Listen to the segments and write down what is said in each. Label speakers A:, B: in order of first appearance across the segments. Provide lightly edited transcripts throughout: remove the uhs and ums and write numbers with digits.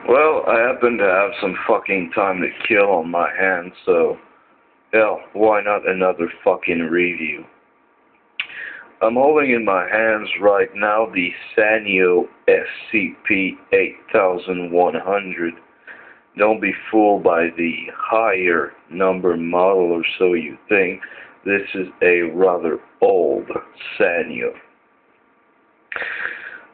A: Well, I happen to have some fucking time to kill on my hands, so hell, why not another fucking review? I'm holding in my hands right now the Sanyo SCP8100. Don't be fooled by the higher number model or so you think. This is a rather old Sanyo.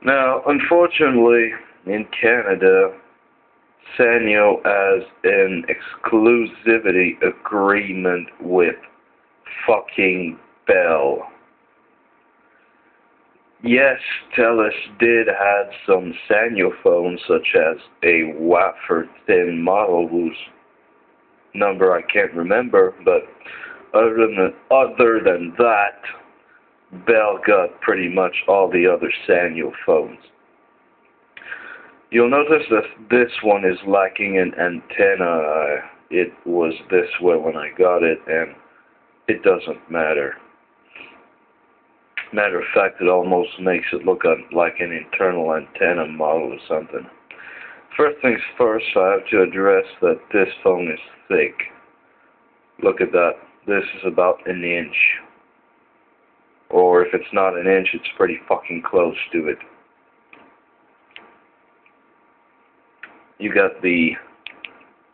A: Now, unfortunately, in Canada, Sanyo has an exclusivity agreement with fucking Bell. Yes, TELUS did have some Sanyo phones, such as a wafer-thin model whose number I can't remember, but other than that, Bell got pretty much all the other Sanyo phones. You'll notice that this one is lacking an antenna. It was this way when I got it, and it doesn't matter. Matter of fact, it almost makes it look like an internal antenna model or something. First things first, I have to address that this phone is thick. Look at that. This is about an inch. Or if it's not an inch, it's pretty fucking close to it. You got the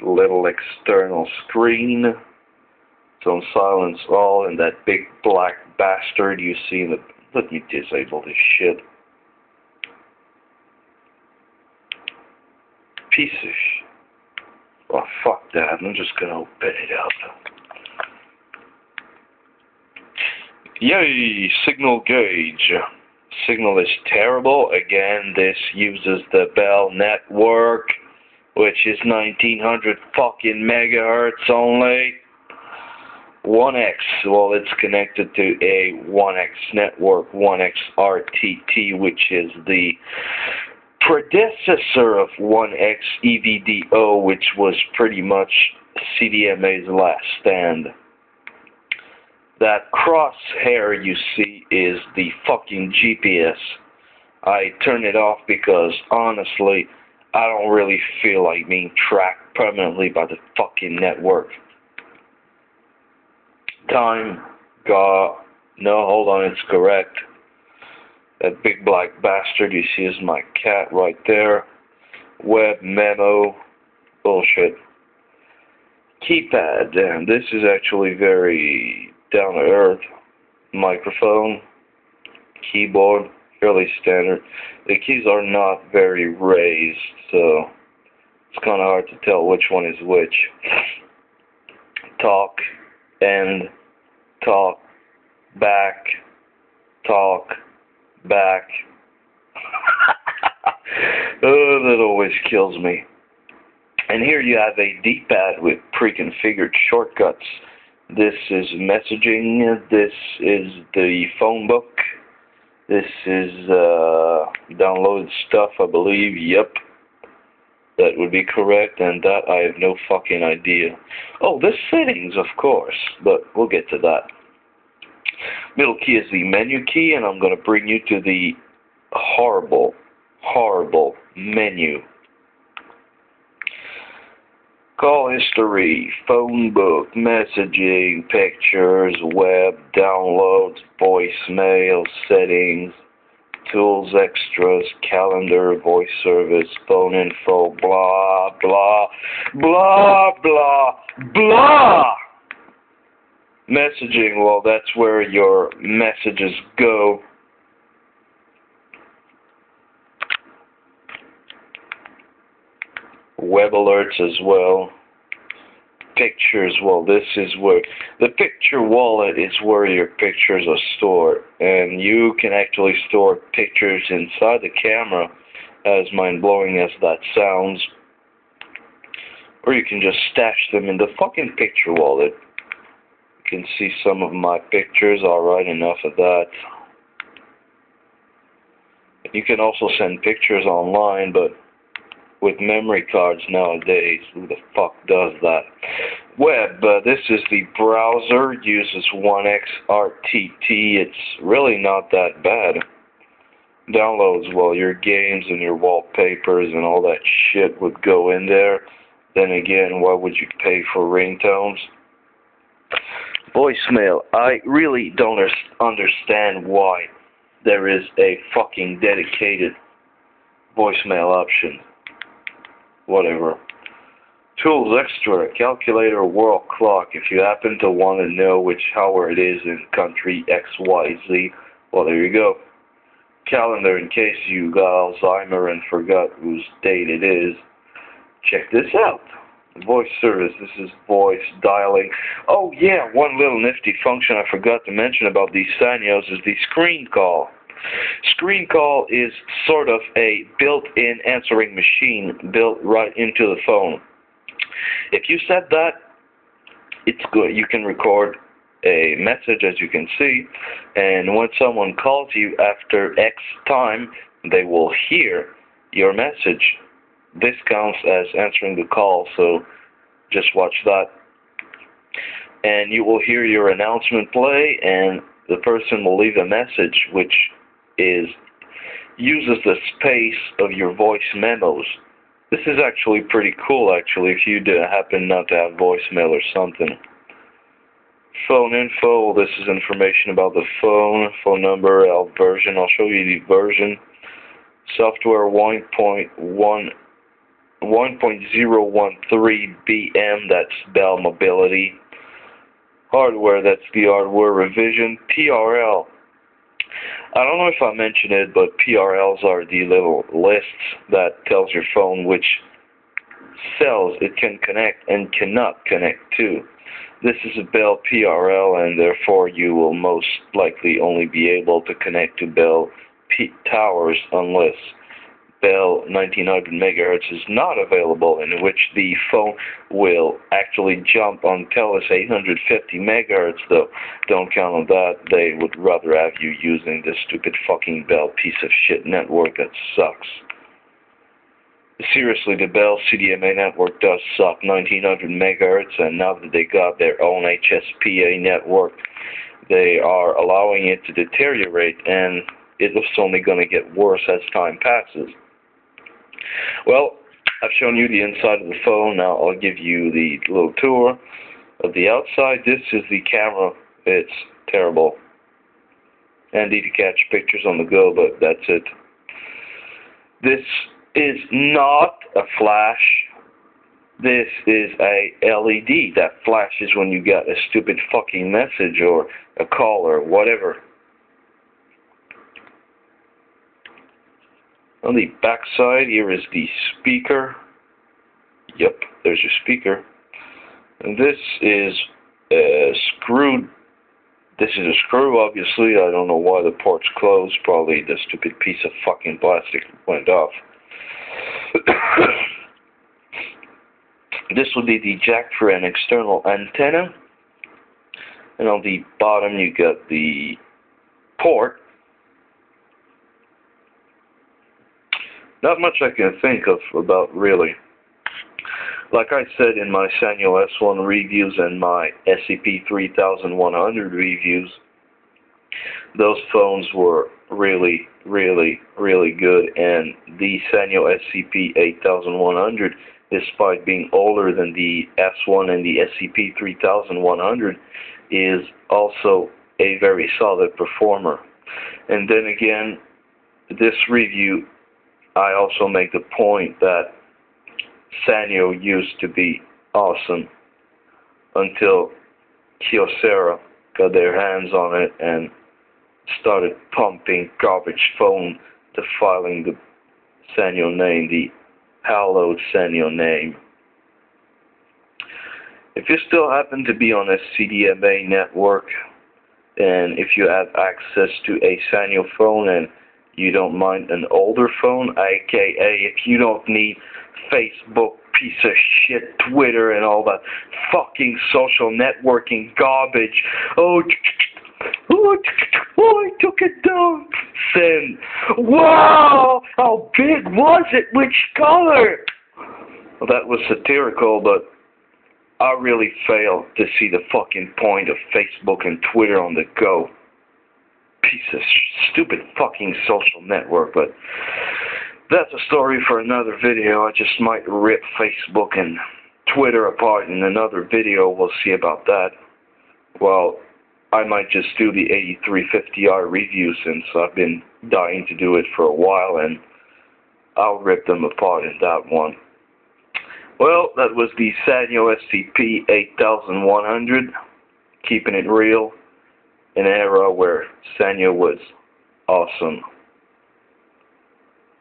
A: little external screen. It's on silence all, and that big black bastard you see in the... Let me disable this shit. Piece of shit. Oh, fuck that. I'm just gonna open it up. Yay! Signal gauge. Signal is terrible. Again, this uses the Bell network, which is 1900 fucking megahertz only. 1X, well, it's connected to a 1X network, 1X RTT, which is the predecessor of 1X EVDO, which was pretty much CDMA's last stand. That crosshair you see is the fucking GPS. I turn it off because, honestly, I don't really feel like being tracked permanently by the fucking network. Time, no, hold on, it's correct. That big black bastard you see is my cat right there. Web memo, bullshit. Keypad, and this is actually very down to earth. Microphone, keyboard, fairly standard. The keys are not very raised, so it's kind of hard to tell which one is which. Talk, end, talk, back, talk, back. Oh, that always kills me. And here you have a D-pad with pre-configured shortcuts. This is messaging, this is the phone book, this is downloaded stuff, I believe. Yep, that would be correct, and that I have no fucking idea. Oh, this settings, of course, but we'll get to that. Middle key is the menu key, and I'm going to bring you to the horrible, horrible menu. Call history, phone book, messaging, pictures, web, downloads, voicemail, settings, tools, extras, calendar, voice service, phone info, blah, blah, blah, blah, blah. Messaging, well, that's where your messages go. Web alerts as well. Pictures, well, this is where the picture wallet is where your pictures are stored, and you can actually store pictures inside the camera, as mind-blowing as that sounds, or you can just stash them in the fucking picture wallet. You can see some of my pictures. Alright, enough of that. You can also send pictures online, but with memory cards nowadays, who the fuck does that? Web, this is the browser, uses 1X RTT. It's really not that bad. downloads, well, your games and your wallpapers and all that shit would go in there. Then again, why would you pay for ringtones? Voicemail. I really don't understand why there is a fucking dedicated voicemail option. Whatever. Tools extra, calculator, world clock. If you happen to want to know which hour it is in country XYZ, well, there you go. Calendar, in case you got Alzheimer and forgot whose date it is. Check this out. Voice service. This is voice dialing. Oh yeah, one little nifty function I forgot to mention about these Sanyos is the screen call. Screen call is sort of a built-in answering machine built right into the phone. If you set that, it's good. You can record a message, as you can see, and when someone calls you after X time, they will hear your message. This counts as answering the call, so just watch that. And you will hear your announcement play, and the person will leave a message which uses the space of your voice memos. This is actually pretty cool, actually, if you happen not to have voicemail or something. Phone info, this is information about the phone number, version. I'll show you the version. Software 1.013 BM, that's Bell Mobility. Hardware, that's the hardware revision. PRL. I don't know if I mentioned it, but PRLs are the little lists that tells your phone which cells it can connect and cannot connect to. This is a Bell PRL, and therefore you will most likely only be able to connect to Bell towers unless Bell 1900 MHz is not available, in which the phone will actually jump on TELUS 850 MHz, though don't count on that. They would rather have you using this stupid fucking Bell piece of shit network that sucks. Seriously, the Bell CDMA network does suck, 1900 MHz, and now that they got their own HSPA network, they are allowing it to deteriorate, and it's only going to get worse as time passes. Well, I've shown you the inside of the phone. Now I'll give you the little tour of the outside. This is the camera. It's terrible. Handy to catch pictures on the go, but that's it. This is not a flash. This is a LED that flashes when you get a stupid fucking message or a call or whatever. On the back side, here is the speaker. Yep, there's your speaker. And this is screwed. This is a screw, obviously. I don't know why the port's closed. Probably the stupid piece of fucking plastic went off. This would be the jack for an external antenna. And on the bottom, you got the port. Not much I can think of about, really. Like I said in my Sanyo S1 reviews and my SCP8100 reviews, those phones were really, really, really good, and the Sanyo SCP8100, despite being older than the S1 and the SCP3100, is also a very solid performer. And then again, this review, I also make the point that Sanyo used to be awesome until Kyocera got their hands on it and started pumping garbage phone defiling the Sanyo name, the hallowed Sanyo name. If you still happen to be on a CDMA network, and if you have access to a Sanyo phone and you don't mind an older phone, aka if you don't need Facebook, piece of shit, Twitter, and all that fucking social networking garbage. Oh, I took it down. Send. Wow, how big was it? Which color? Well, that was satirical, but I really fail to see the fucking point of Facebook and Twitter on the go. piece of stupid fucking social network, but that's a story for another video. I just might rip Facebook and Twitter apart in another video. We'll see about that. Well, I might just do the 8350R review since I've been dying to do it for a while, and I'll rip them apart in that one. Well, that was the Sanyo SCP8100, keeping it real, in an era where Sanyo was awesome.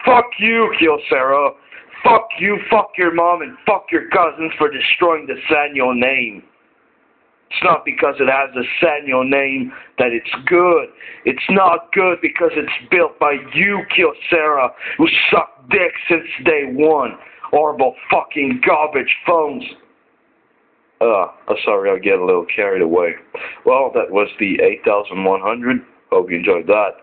A: Fuck you, Kyocera. Fuck you, fuck your mom, and fuck your cousins for destroying the Sanyo name. It's not because it has a Sanyo name that it's good. It's not good because it's built by you, Kyocera, who sucked dick since day one. Horrible fucking garbage phones. Sorry, I get a little carried away. Well, that was the 8100. Hope you enjoyed that.